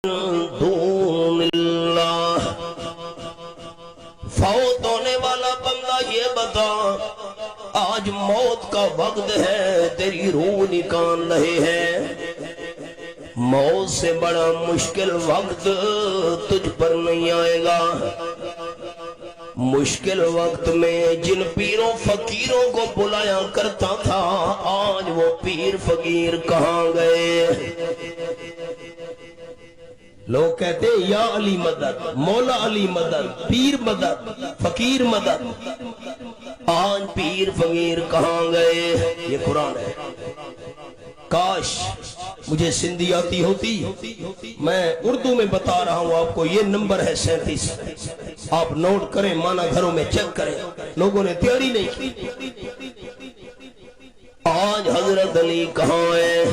دون اللہ، فوت ہونے والا بندہ یہ بتا آج موت کا وقت ہے، تیری روح نکال رہے ہیں، موت سے بڑا مشکل وقت تجھ پر نہیں آئے گا۔ مشکل وقت میں جن پیروں فقیروں کو بلایا کرتا تھا آج وہ پیر فقیر کہاں گئے؟ لوگ کہتے ہیں یا علی مدد، مولا علی مدد، پیر مدد، فقیر مدد، آج پیر فقیر کہاں گئے؟ یہ قرآن ہے۔ کاش مجھے سندھی آتی ہوتی، میں اردو میں بتا رہا ہوں آپ کو، یہ نمبر ہے 37، آپ نوٹ کریں، مانا گھروں میں چیک کریں، لوگوں نے تیاری نہیں کی۔ آج حضرت علی کہاں ہے؟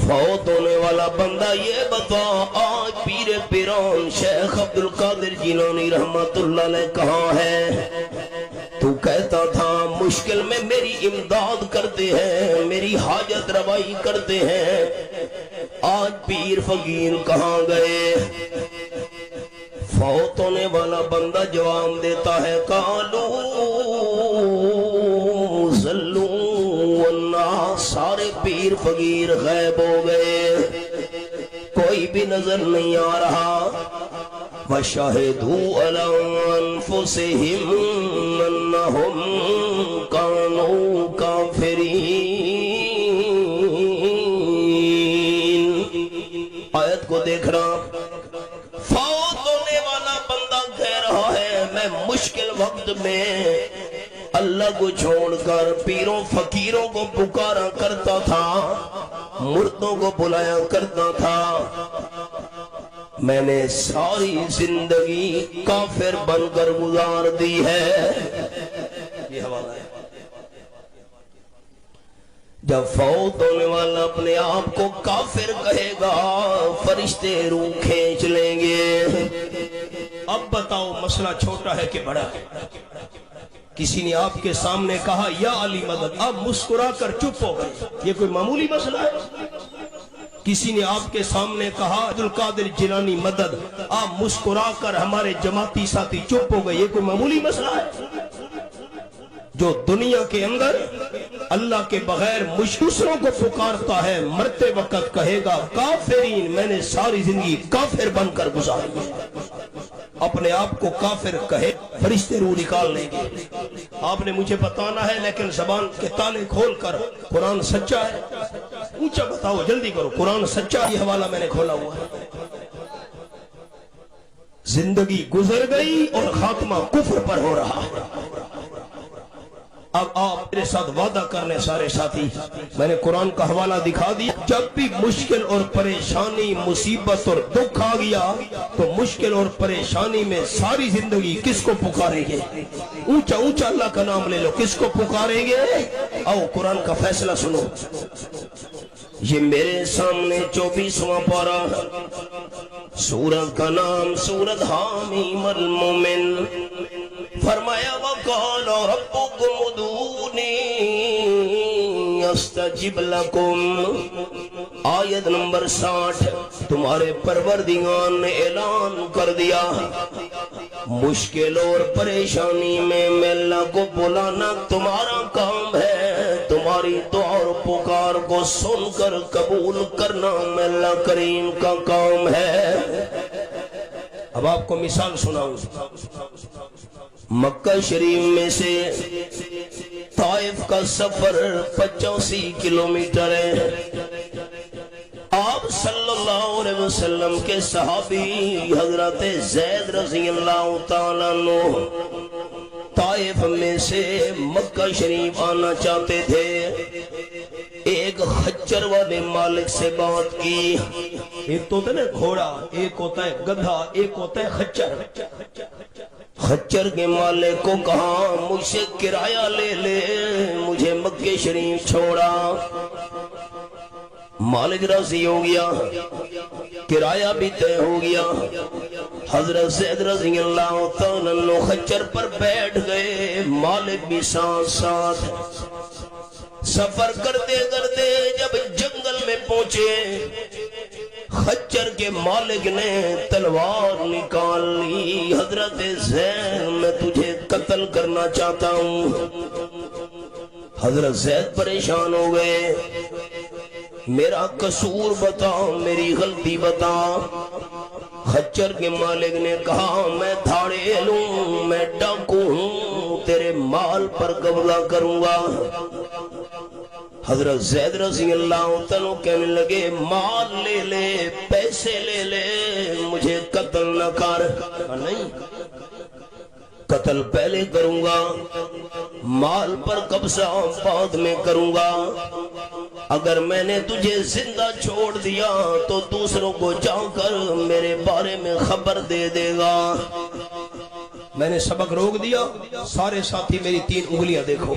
فوت ہونے والا بندہ یہ بتا آج پیر پیران شیخ عبدالقادر جیلانی رحمت اللہ علیہ کہاں ہے؟ تو کہتا تھا مشکل میں میری امداد کرتے ہیں، میری حاجت روائی کرتے ہیں، آج پیر فقیر کہاں گئے؟ فوت ہونے والا بندہ جواب دیتا ہے قالو ذلو والناس، سارے پیر فقیر غائب ہو گئے، کوئی بھی نظر نہیں آ رہا۔ وَشَهِدُوا عَلَىٰ أَنفُسِهِمْ أَنَّهُمْ كَانُوا كَافِرِينَ۔ آیت کو دیکھ رہا، فوت ہونے والا بندہ کہہ رہا ہے میں مشکل وقت میں اللہ کو چھوڑ کر پیروں فقیروں کو پکارا کرتا تھا، مردوں کو بلایا کرتا تھا، میں نے ساری زندگی کافر بن کر گزار دی ہے۔ یہ حوالہ ہے۔ جب فوت ہونے والا اپنے آپ کو کافر کہے گا فرشتے روح کھینچ لیں گے۔ اب بتاؤ مسئلہ چھوٹا ہے کہ بڑا ہے؟ کسی نے آپ کے سامنے کہا یا علی مدد، آپ مسکرا کر چپ ہو گئے، یہ کوئی معمولی مسئلہ ہے؟ کسی نے آپ کے سامنے کہا عبدالقادر جیلانی مدد، آپ مسکرا کر ہمارے جماعتی ساتھی چپ ہو گئے، یہ کوئی معمولی مسئلہ ہے؟ جو دنیا کے اندر اللہ کے بغیر دوسروں کو پکارتا ہے مرتے وقت کہے گا کافرین، میں نے ساری زندگی کافر بن کر گزاری ہے، اپنے آپ کو کافر کہے فرشتے روح نکال لیں گے۔ آپ نے مجھے بتانا ہے لیکن زبان کے تالے کھول کر قرآن سچا ہے، اونچا بتاؤ، جلدی کرو، قرآن سچا؟ یہ حوالہ میں نے کھولا ہوا ہے۔ زندگی گزر گئی اور خاتمہ کفر پر ہو رہا ہے۔ اب آپ میرے ساتھ وعدہ کرنے سارے ساتھی، میں نے قرآن کا حوالہ دکھا دیا، جب بھی مشکل اور پریشانی مصیبت اور دکھ آ گیا تو مشکل اور پریشانی میں ساری زندگی کس کو پکاریں گے؟ اونچا اونچا اللہ کا نام لے لو، کس کو پکاریں گے؟ آؤ قرآن کا فیصلہ سنو۔ یہ میرے سامنے 24واں پارہ، سورت کا نام سورت حامیم المومن، فرمایا وَقَالَ رَبُّكُمُ ادْعُونِي أَسْتَجِبْ لَكُمْ، آیت نمبر 60۔ تمہارے پروردگار نے اعلان کر دیا مشکل اور پریشانی میں اللہ کو بلانا تمہارا کام ہے، تمہاری دعا اور پکار کو سن کر قبول کرنا اللہ کریم کا کام ہے۔ اب آپ کو مثال سناؤں، مکہ شریف میں سے طائف کا سفر 85 کلومیٹر ہے۔ آپ صلی اللہ علیہ وسلم کے صحابی حضرت زید رضی اللہ تعالیٰ عنہ طائف میں سے مکہ شریف آنا چاہتے تھے، ایک خچر والے مالک سے بات کی، ایک تو ہوتا ہے نا گھوڑا، ایک ہوتا ہے گدھا، ایک ہوتا ہے خچر۔ خچر کے مالک کو کہا مجھ سے کرایہ لے لے، مجھے مکہ شریف چھوڑا۔ مالک راضی ہو گیا، کرایہ بھی طے ہو گیا۔ حضرت زید رضی اللہ تعالیٰ عنہ خچر پر بیٹھ گئے، مالک بھی ساتھ ساتھ۔ سفر کرتے کرتے جب جنگل میں پہنچے خچر کے مالک نے تلوار نکال لی، حضرت زید میں تجھے قتل کرنا چاہتا ہوں۔ حضرت زید پریشان ہو گئے، میرا قصور بتا، میری غلطی بتا۔ خچر کے مالک نے کہا میں دھاڑے لوں، میں ڈاکو ہوں، تیرے مال پر قبضہ کروں گا۔ حضرت زید رضی اللہ عنہ کہنے لگے مال لے لے، پیسے لے لے، مجھے قتل نہ کر۔ نہیں، قتل پہلے کروں گا، مال پر قبضہ بعد میں کروں گا۔ اگر میں نے تجھے زندہ چھوڑ دیا تو دوسروں کو جا کر میرے بارے میں خبر دے دے گا۔ میں نے سبق روک دیا، سارے ساتھی میری 3 انگلیاں دیکھو،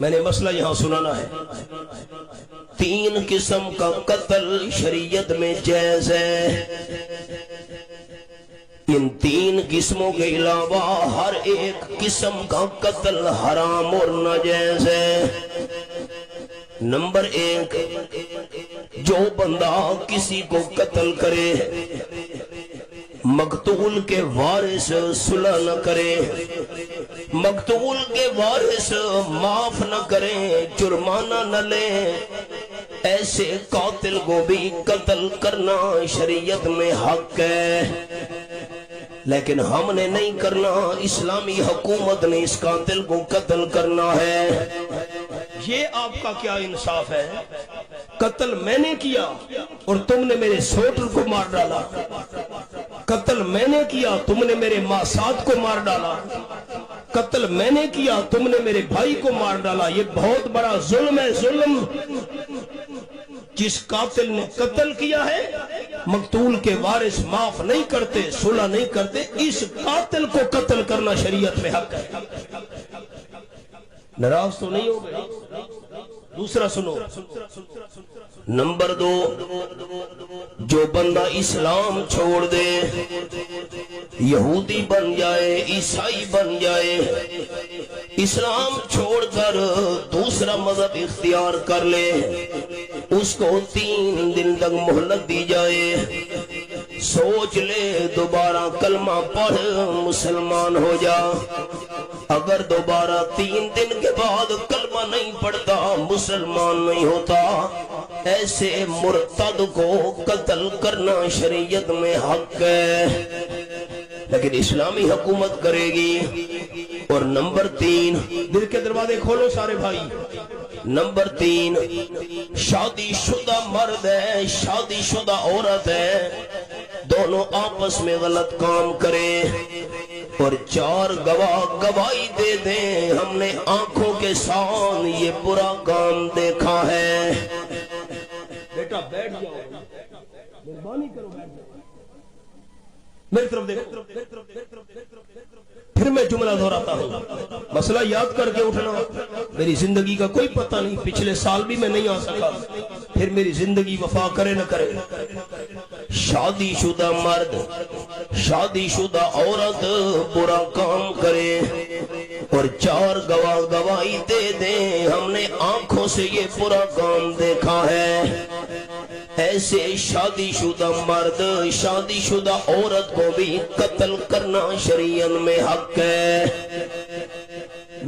میں نے مسئلہ یہاں سنانا ہے۔ 3 قسم کا قتل شریعت میں جائز ہے، ان 3 قسموں کے علاوہ ہر ایک قسم کا قتل حرام اور ناجائز ہے۔ نمبر 1، جو بندہ کسی کو قتل کرے، مقتول کے وارث صلح نہ کرے، مقتول کے وارث معاف نہ کریں، جرمانہ نہ لیں، ایسے قاتل کو بھی قتل کرنا شریعت میں حق ہے، لیکن ہم نے نہیں کرنا، اسلامی حکومت نے اس قاتل کو قتل کرنا ہے۔ یہ آپ کا کیا انصاف ہے؟ قتل میں نے کیا اور تم نے میرے سوٹر کو مار ڈالا، قتل میں نے کیا تم نے میرے ماسات کو مار ڈالا، قتل میں نے کیا تم نے میرے بھائی کو مار ڈالا۔ یہ بہت بڑا ظلم ہے، ظلم۔ جس قاتل نے قتل کیا ہے، مقتول کے وارث معاف نہیں کرتے، صلح نہیں کرتے، اس قاتل کو قتل کرنا شریعت میں حق ہے۔ ناراض تو نہیں ہو گئے؟ دوسرا سنو، نمبر 2، جو بندہ اسلام چھوڑ دے، یہودی بن جائے، عیسائی بن جائے، اسلام چھوڑ کر دوسرا مذہب اختیار کر لے، اس کو 3 دن تک مہلت دی جائے، سوچ لے، دوبارہ کلمہ پڑھ، مسلمان ہو جا۔ اگر دوبارہ 3 دن کے بعد کلمہ نہیں پڑھتا، مسلمان نہیں ہوتا، ایسے مرتد کو قتل کرنا شریعت میں حق ہے، لیکن اسلامی حکومت کرے گی۔ اور نمبر 3، دل کے دروازے کھولو سارے بھائی۔ نمبر 3، شادی شدہ مرد ہے، شادی شدہ عورت ہے، دونوں آپس میں غلط کام کرے اور 4 گواہ گواہی دے دیں ہم نے آنکھوں کے ساتھ یہ برا کام دیکھا ہے۔ بیٹا بیٹھ جاؤ، مہربانی کرو، بیٹھ جاؤ، میری طرف دیکھو۔ پھر میں جملہ دہراتا ہوں، مسئلہ یاد کر کے اٹھنا۔ میری زندگی کا کوئی پتہ نہیں، پچھلے سال بھی میں نہیں آ سکا، پھر میری زندگی وفا کرے نہ کرے۔ شادی شدہ مرد، شادی شدہ عورت برا کام کرے اور 4 گواہ گواہی دے دیں ہم نے آنکھوں سے یہ برا کام دیکھا ہے، ایسے شادی شدہ مرد، شادی شدہ عورت کو بھی قتل کرنا شریعت میں حق ہے۔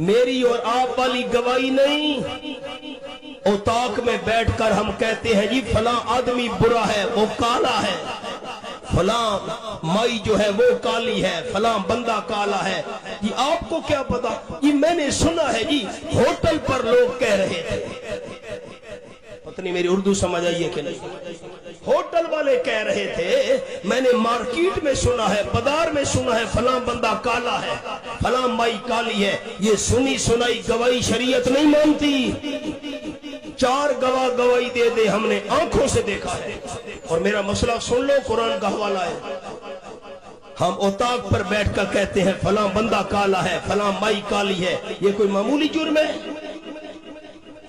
میری اور آپ والی گواہی نہیں، اتاق میں بیٹھ کر ہم کہتے ہیں جی فلاں آدمی برا ہے، وہ کالا ہے، فلاں مائی جو ہے وہ کالی ہے، فلاں بندہ کالا ہے، جی آپ کو کیا پتا؟ جی میں نے سنا ہے جی ہوٹل پر لوگ کہہ رہے تھے، پتہ نہیں میری اردو سمجھ آئیے کہ نہیں، ہوٹل والے کہہ رہے تھے، میں نے مارکیٹ میں سنا ہے، بازار میں سنا ہے فلاں بندہ کالا ہے، فلاں مائی کالی ہے۔ یہ سنی سنائی گواہی شریعت نہیں مانتی۔ 4 گواہ گواہی دے دے ہم نے آنکھوں سے دیکھا ہے۔ اور میرا مسئلہ سن لو، قرآن کا حوالہ ہے، ہم اتاق پر بیٹھ کر کہتے ہیں فلاں بندہ کالا ہے، فلاں مائی کالی ہے، یہ کوئی معمولی جرم ہے؟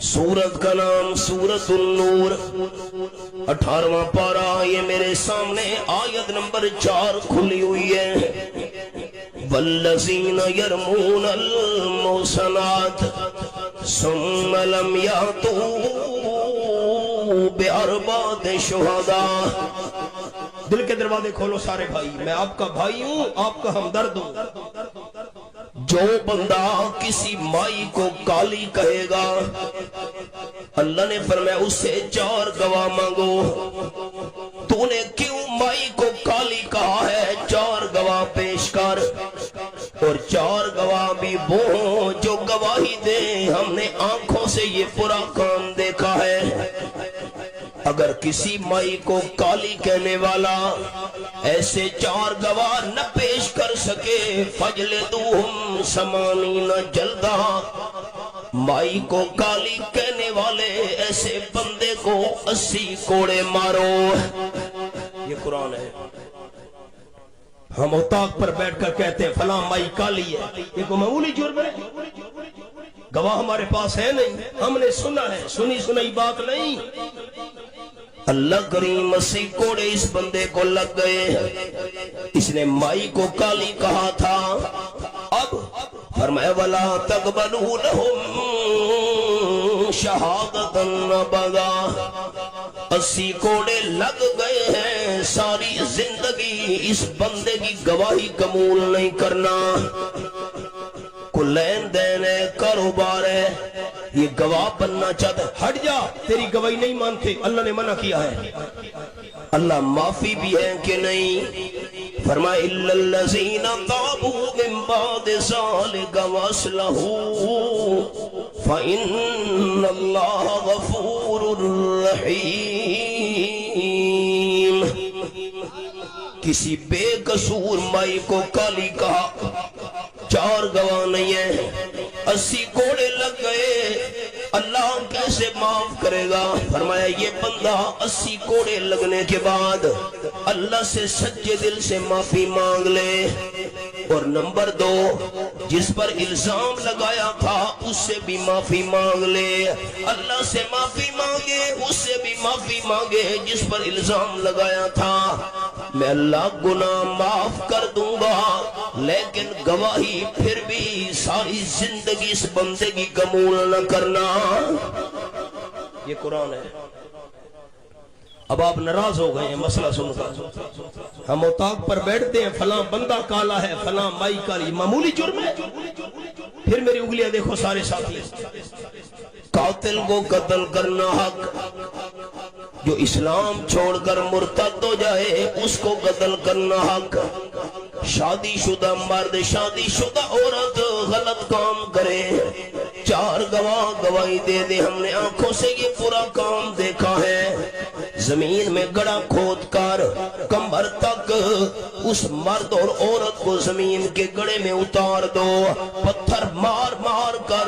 سورت کا نام سورت النور، 18واں پارہ، یہ میرے سامنے آیت نمبر 4 کھلی ہوئی ہے۔ والذین یرمون المحصنات ثم لم یأتوا بأربعة شهداء۔ دل کے دروازے کھولو سارے بھائی، میں آپ کا بھائی ہوں، آپ کا ہمدرد ہوں۔ جو بندہ کسی مائی کو کالی کہے گا، اللہ نے فرمایا اس سے 4 گواہ مانگو۔ تو نے کیوں مائی کو کالی کہا ہے؟ 4 گواہ پیش کر، اور 4 گواہ بھی وہ ہوں جو گواہی دیں ہم نے آنکھوں سے یہ پورا کام دیکھا ہے۔ اگر کسی مائی کو کالی کہنے والا ایسے 4 گواہ نہ پیش کر سکے، فجلدوہم 80 جلدہ، مائی کو کالی کہنے والے ایسے بندے کو 80 کوڑے مارو۔ یہ قرآن ہے۔ ہم اتاق پر بیٹھ کر کہتے ہیں فلاں مائی کالی ہے، یہ کوئی معمولی جرم ہے؟ گواہ ہمارے پاس ہے نہیں، ہم نے سنا ہے، سنی سنائی بات نہیں۔ اللہ کریم 80 کوڑے اس بندے کو لگ گئے، اس نے مائی کو کالی کہا تھا۔ اب فرمایا وَلَا تَقْبَلُوا لَهُمْ شَهَادَةً أَبَدًا۔ 80 کوڑے لگ گئے ہیں، ساری زندگی اس بندے کی گواہی قبول نہیں کرنا۔ کوئی لین دین ہے، کاروبار ہے، یہ گواہ بننا چاہتا ہے، ہٹ جا، تیری گواہی نہیں مانتے، اللہ نے منع کیا ہے۔ اللہ معافی بھی ہے کہ نہیں؟ فرمایا إِلَّا الَّذِينَ تَابُوا مِن بَعْدِ ذَلِكَ وَأَصْلَحُوا فَإِنَّ اللَّهَ غَفُورٌ رَحِيمٌ۔ کسی بے قصور مائی کو کالی کہا، 4 گواہ نہیں ہیں، 80 کوڑے لگ گئے، اللہ کیسے معاف کرے گا؟ فرمایا یہ بندہ 80 کوڑے لگنے کے بعد اللہ سے سچے دل سے معافی مانگ لے، اور نمبر 2 جس پر الزام لگایا تھا اس سے بھی معافی مانگ لے، اللہ سے معافی مانگے، اس سے بھی معافی مانگے جس پر الزام لگایا تھا۔ میں اللہ گناہ معاف کر دوں گا، لیکن گواہی پھر بھی ساری زندگی اس بندے کی قبول نہ کرنا۔ یہ قرآن ہے۔ اب آپ ناراض ہو گئے ہیں مسئلہ سن کر، ہم اتاق پر بیٹھتے ہیں فلاں بندہ کالا ہے، فلاں مائی کالی، معمولی جرم ہے؟ پھر میری انگلیاں دیکھو سارے ساتھی۔ قاتل کو قتل کرنا حق، جو اسلام چھوڑ کر مرتد ہو جائے اس کو قتل کرنا حق۔ شادی شدہ مرد، شادی شدہ عورت غلط کام کرے، 4 گواہ گواہی دے دے ہم نے آنکھوں سے یہ پورا کام دیکھا ہے، زمین میں گڑا کھود کر کمر تک اس مرد اور عورت کو زمین کے گڑے میں اتار دو، پتھر مار مار کر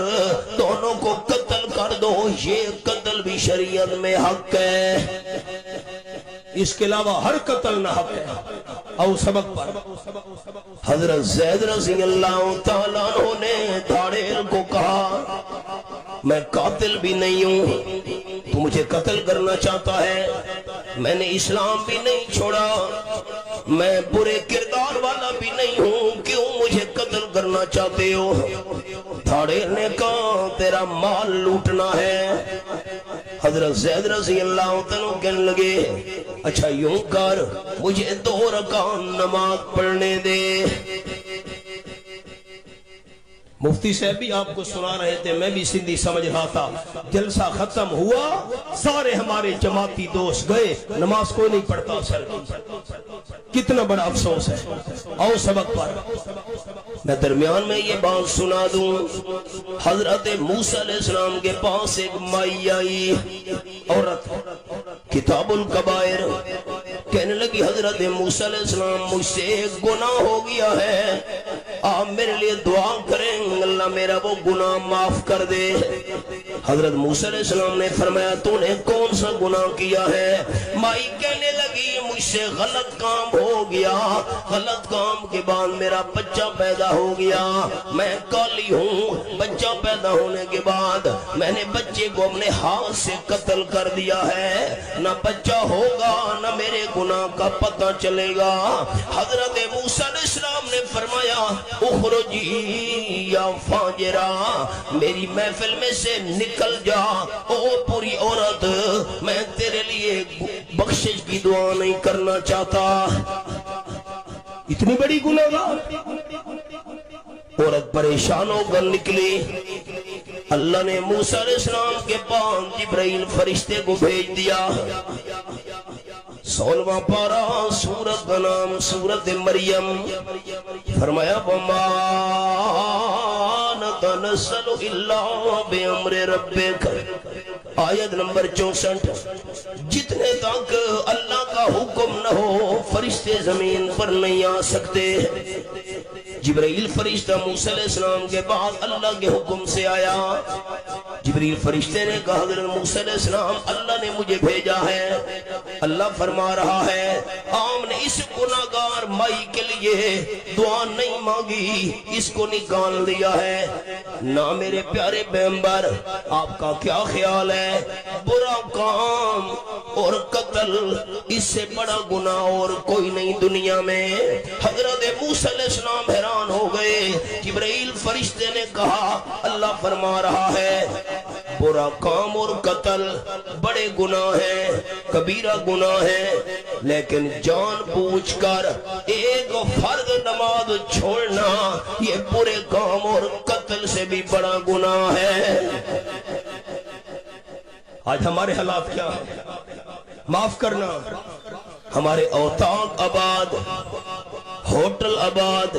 دونوں کو قتل کر دو، یہ قتل بھی شریعت میں حق ہے، اس کے علاوہ ہر قتل نہ حق ہے۔ او سبق پر حضرت زید رضی اللہ تعالیٰ عنہ نے دھاڑیل کو کہا میں قاتل بھی نہیں ہوں، تو مجھے قتل کرنا چاہتا ہے، میں نے اسلام بھی نہیں چھوڑا، میں برے کردار والا بھی نہیں ہوں، کیوں مجھے قتل کرنا چاہتے ہو؟ دھاڑیل نے کہا تیرا مال لوٹنا ہے۔ حضرت زید رضی اللہ عنہ کہنے لگے اچھا یوں کر، مجھے 2 رکعت نماز پڑھنے دے۔ مفتی صاحب بھی آپ کو سنا رہے تھے، میں بھی سندھی سمجھ رہا تھا، جلسہ ختم ہوا، سارے ہمارے جماعتی دوست گئے، نماز کوئی نہیں پڑھتا سر، کتنا بڑا افسوس ہے۔ آؤ سبق پر میں درمیان میں یہ بات سنا دوں، حضرت موسیٰ علیہ السلام کے پاس ایک مائی آئی، عورت، کتاب الکبائر، کہنے لگی حضرت موسیٰ علیہ السلام مجھ سے ایک گناہ ہو گیا ہے، آپ میرے لیے دعا کریں اللہ میرا وہ گناہ معاف کر دے۔ حضرت موسیٰ علیہ السلام نے فرمایا تو نے کون سا گناہ کیا ہے؟ مائی کہنے لگی مجھ سے غلط کام ہو گیا، غلط کام کے بعد میرا بچہ پیدا ہو گیا، میں کالی ہوں، بچہ پیدا ہونے کے بعد میں نے بچے کو اپنے ہاتھ سے قتل کر دیا ہے، نہ بچہ ہوگا نہ میرے گناہ کا پتہ چلے گا۔ حضرت موسیٰ علیہ السلام نے فرمایا اخرجی یا فاجرہ، میری محفل میں سے نکل جا او پوری عورت، میں تیرے لیے بخشش کی دعا نہیں کرنا چاہتا۔ اتنی بڑی گناہگار عورت پریشان ہو کر نکلی۔ اللہ نے موسیٰ علیہ السلام کے پاس جبرائیل فرشتے کو بھیج دیا۔ 16واں پارہ سورت کا نام سورت مریم، فرمایا وَمَا نَتَنَزَّلُ إِلَّا بِأَمْرِ رَبِّكَ، آیت نمبر 64۔ جتنے تک اللہ کا حکم نہ ہو فرشتے زمین پر نہیں آ سکتے۔ جبرائیل فرشتہ موسیٰ علیہ السلام کے بعد اللہ کے حکم سے آیا۔ جبرائیل فرشتے نے کہا حضرت موسیٰ علیہ السلام اللہ نے مجھے بھیجا ہے، اللہ فرما رہا ہے ہم نے اس گناہگار مائی کے لیے دعا نہیں مانگی، اس کو نکال دیا ہے۔ نہ میرے پیارے پیغمبر آپ کا کیا خیال ہے؟ برا کام اور قتل اس سے بڑا گناہ اور کوئی نہیں دنیا میں۔ حضرت موسیٰ علیہ السلام حیران ہو گئے۔ جبرائیل فرشتے نے کہا اللہ فرما رہا ہے برا کام اور قتل بڑے گناہ ہیں، کبیرہ گناہ ہیں، لیکن جان بوجھ کر ایک فرض نماز چھوڑنا یہ برے کام اور قتل سے بھی بڑا گناہ ہے۔ آج ہمارے حالات کیا ہے؟ معاف کرنا، ہمارے اوطاق آباد، ہوٹل آباد،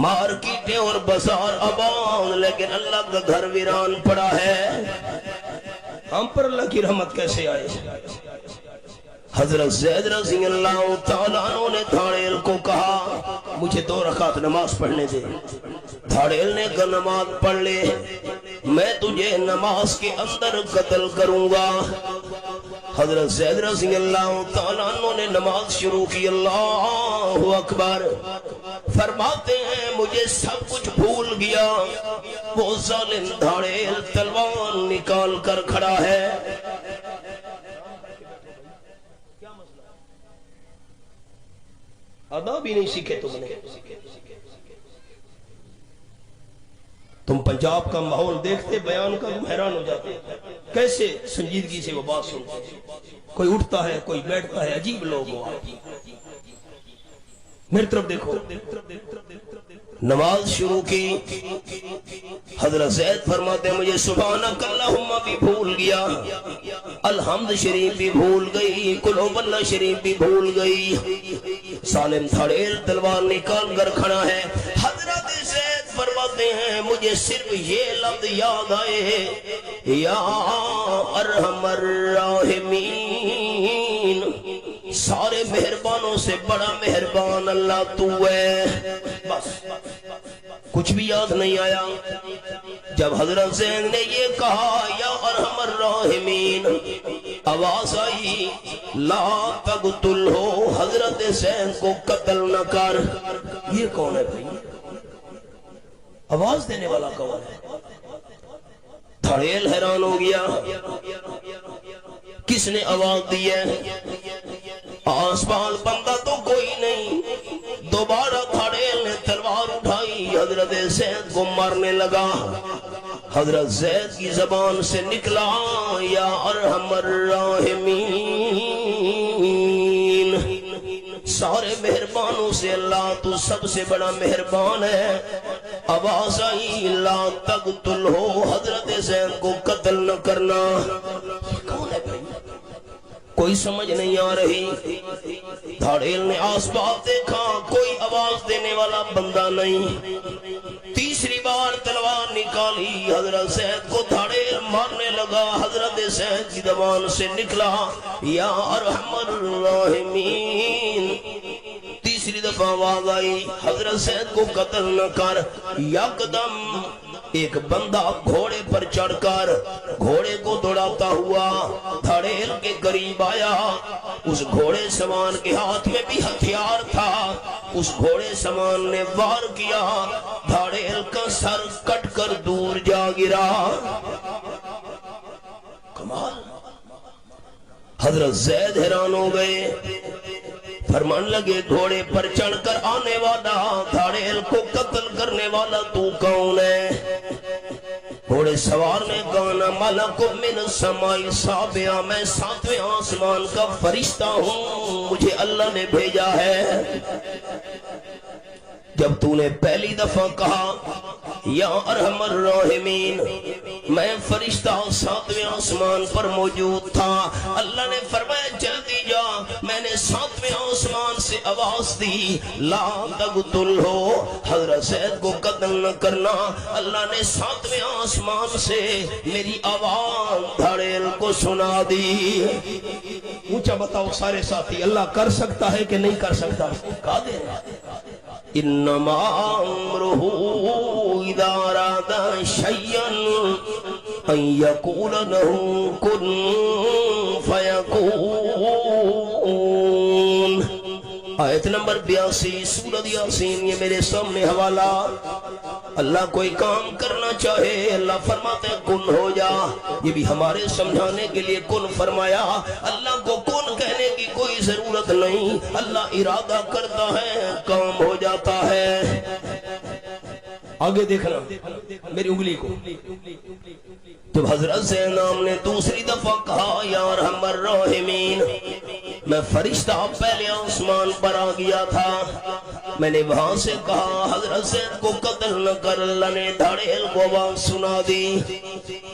مارکیٹیں اور بازار آباد، لیکن اللہ کا گھر ویران پڑا ہے۔ ہم پر اللہ کی رحمت کیسے آئے؟ حضرت زید رضی اللہ تعالیٰ عنہ نے دھاڑیل کو کہا مجھے 2 رکعت نماز پڑھنے دے۔ دھاڑیل نے کہا نماز پڑھ لے، میں تجھے نماز کے اندر قتل کروں گا۔ حضرت زید رضی اللہ تعالیٰ عنہ نے نماز شروع کی، اللہ اکبر، فرماتے ہیں مجھے سب کچھ بھول گیا، وہ ظالم دھاڑیل تلوار نکال کر کھڑا ہے۔ ادا بھی نہیں سیکھے تم نے۔ تم پنجاب کا ماحول دیکھتے بیان کا تم حیران ہو جاتے کیسے سنجیدگی سے وہ بات سنتے، کوئی اٹھتا ہے کوئی بیٹھتا ہے، عجیب لوگ ہو آپ۔ میری طرف دیکھو، نماز شروع کی، حضرت زید فرماتے ہیں مجھے سبحانک اللہم بھی بھول گیا، الحمد شریف بھی بھول گئی، قل ہو اللہ شریف بھی بھول گئی۔ سالم دھاڑیل تلوار نکال کر کھڑا ہے۔ حضرت زید فرماتے ہیں مجھے صرف یہ لفظ یاد آئے، یا ارحم الراحمین، سارے مہربانوں سے بڑا مہربان اللہ تو ہے۔ بس کچھ بھی یاد نہیں آیا۔ جب حضرت زید نے یہ کہا یا ارحم الراحمین، آواز آئی لا تقتل ہو، حضرت زید کو قتل نہ کر۔ یہ کون ہے بھائی؟ آواز دینے والا کون ہے؟ دھاڑیل حیران ہو گیا، کس نے آواز دی ہے؟ آس پاس بندہ تو کوئی نہیں۔ دوبارہ دھاڑیل نے تلوار اٹھائی، حضرت زید کو مارنے لگا۔ حضرت زید کی زبان سے نکلا یا ارحم الراحمین، سارے مہربانوں سے اللہ تو سب سے بڑا مہربان ہے۔ آواز آئی لا تقتل ہو، حضرت زید کو قتل نہ کرنا۔ کون ہے بھائی؟ کوئی سمجھ نہیں آ رہی۔ دھاڑیل نے آس پاس دیکھا، کوئی آواز دینے والا بندہ نہیں۔ تیسری بار تلوار نکالی، حضرت زید کو دھاڑیل مارنے لگا۔ حضرت زید کی زبان سے نکلا یا ارحم الراحمین۔ تیسری دفعہ آواز آئی حضرت زید کو قتل نہ کر، یکدم ایک بندہ گھوڑے پر چڑھ کر گھوڑے کو دوڑاتا ہوا دھڑیل کے قریب آیا. اس گھوڑے سوار کے ہاتھ میں بھی ہتھیار تھا. اس گھوڑے سوار نے وار کیا, دھڑیل کا سر کٹ کر دور جا گرا. کمال. حضرت زید حیران ہو گئے, فرمان لگے گھوڑے پر چڑھ کر آنے والا, دھڑیل کو قتل کرنے والا تو کون ہے؟ گھوڑے سوار نے کہا ملک من السماء السابع, میں 7ویں آسمان کا فرشتہ ہوں, مجھے اللہ نے بھیجا ہے. جب تو نے پہلی دفعہ کہا یا ارحم الراحمین, میں فرشتہ 7ویں آسمان پر موجود تھا. اللہ نے فرمایا جلدی جا. میں نے 7ویں آسمان سے آواز دی لا تقتل ہو, حضرت زید کو قتل نہ کرنا. اللہ نے 7ویں آسمان سے میری آواز دھڑیل کو سنا دی. اونچا بتاؤ سارے ساتھی, اللہ کر سکتا ہے کہ نہیں کر سکتا؟ قادر. انما امرہ اذا اراد شیئا ان یقول له کن فیکون. آیت نمبر 82 سورۃ یاسین. یہ میرے سامنے حوالہ. اللہ کوئی کام کرنا چاہے اللہ فرماتے ہیں کن ہو جا. یہ بھی ہمارے سمجھانے کے لیے کن فرمایا. اللہ کو کن کہنے کی کوئی ضرورت نہیں, اللہ ارادہ کرتا ہے کام ہو جاتا ہے. آگے دیکھنا میری انگلی کو. جب حضرت زینب نے دوسری دفعہ کہا یا ارحم الراحمین, میں فرشتہ پہلے آسمان پر آ گیا تھا. میں نے وہاں سے کہا حضرت زید کو قتل نہ کر. اللہ نے دھڑیل کو آواز سنا دی.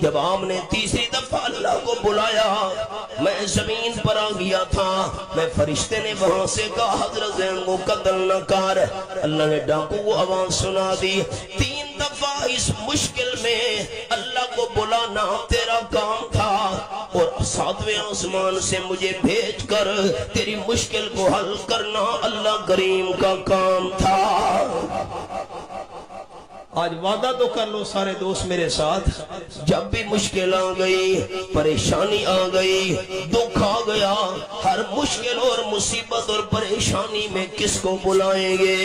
جب آپ نے تیسری دفعہ اللہ کو بلایا, میں زمین پر آ گیا تھا. میں فرشتے نے وہاں سے کہا حضرت زید کو قتل نہ کر. اللہ نے ڈاکو کو آواز سنا دی. 3 دفعہ اس مشکل میں اللہ کو بلانا تیرا کام تھا, اور 7ویں آسمان سے مجھے بھیج کر تیری مشکل کو حل کرنا اللہ کریم کا کام تھا. آج وعدہ تو کر لو سارے دوست میرے ساتھ, جب بھی مشکل آ گئی, پریشانی آ گئی, دکھ آ گیا, ہر مشکل اور مصیبت اور پریشانی میں کس کو بلائیں گے؟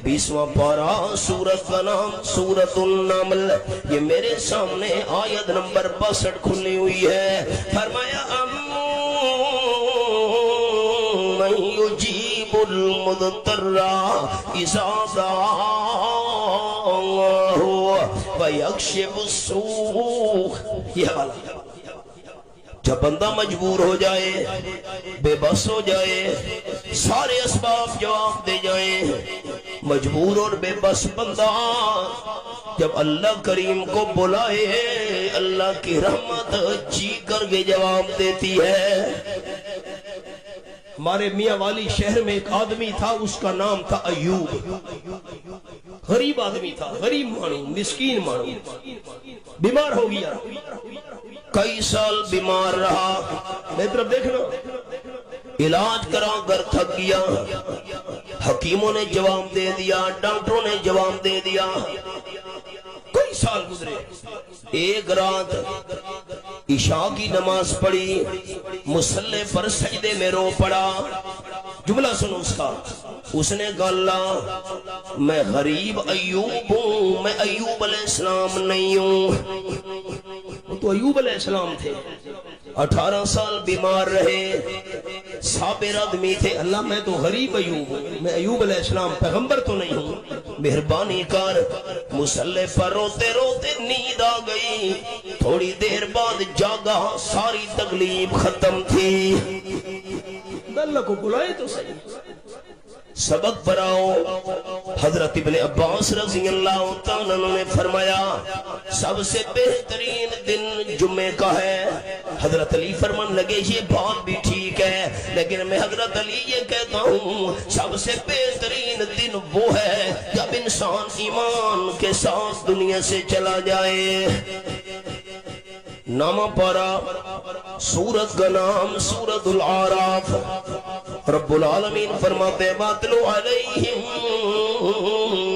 20واں پارہ سورت کا نام سورت النمل. یہ میرے سامنے آیت نمبر 62 کھلی ہوئی ہے. فرمایا من یجیب المضطر اذا دعاہ ویکشف السوء. یہ والا جب بندہ مجبور ہو جائے, بے بس ہو جائے, سارے اسباب جواب دے جائیں, مجبور اور بے بس بندہ جب اللہ کریم کو بلائے, اللہ کی رحمت جی کر کے جواب دیتی ہے. ہمارے میاں والی شہر میں ایک آدمی تھا, اس کا نام تھا ایوب. غریب آدمی تھا, غریب مانو, مسکین مانو. بیمار ہو گیا, کئی سال بیمار رہا. میری طرف دیکھنا, علاج کرا کر تھک گیا. حکیموں نے جواب دے دیا, ڈاکٹروں نے جواب دے دیا. کئی سال گزرے. ایک رات عشاء کی نماز پڑھی, مصلی پر سجدے میں رو پڑا. جملہ سنو اس کا. اس نے کہا اللہ میں غریب ایوب ہوں, میں ایوب علیہ السلام نہیں ہوں. وہ تو ایوب علیہ السلام تھے, 18 سال بیمار رہے, صابر آدمی تھے. اللہ میں تو غریب ایوب ہوں, میں ایوب علیہ السلام پیغمبر تو نہیں ہوں, مہربانی کر. مصلی پر روتے روتے نیند آ گئی. تھوڑی دیر بعد جاگا, ساری تکلیف ختم تھی. اللہ کو بلائے تو صحیح. سبق پڑھاؤ. حضرت ابن عباس رضی اللہ تعالیٰ نے فرمایا سب سے بہترین دن جمعے کا ہے. حضرت علی فرمان لگے یہ بات بھی ٹھیک ہے, لیکن میں حضرت علی یہ کہتا ہوں سب سے بہترین دن وہ ہے جب انسان ایمان کے ساتھ دنیا سے چلا جائے. نامہ پارا سورت کا نام سورت الاعراف. رب العالمین فرماتے واتلو علیہم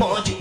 5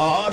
8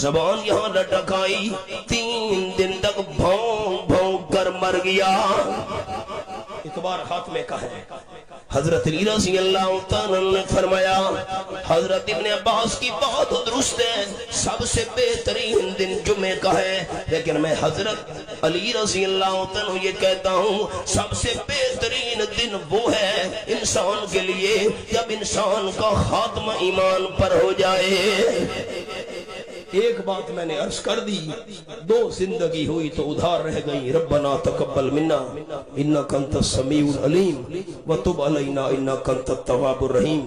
زبان یہاں لٹکائی 3 دن تک بھونک بھونک کر مر گیا. اعتبار خاتمے کا ہے. حضرت علی رضی اللہ تعالیٰ نے فرمایا حضرت ابن عباس کی بات درست ہے، سب سے بہترین دن جمعے کا ہے، لیکن میں حضرت علی رضی اللہ تعالیٰ یہ کہتا ہوں سب سے بہترین دن وہ ہے انسان کے لیے جب انسان کا خاتمہ ایمان پر ہو جائے. ایک بات میں نے عرض کر دی، 2 زندگی ہوئی تو ادھار رہ گئی. ربنا تقبل منا انک انت السمیع العلیم وتب علینا انک انت التواب الرحیم.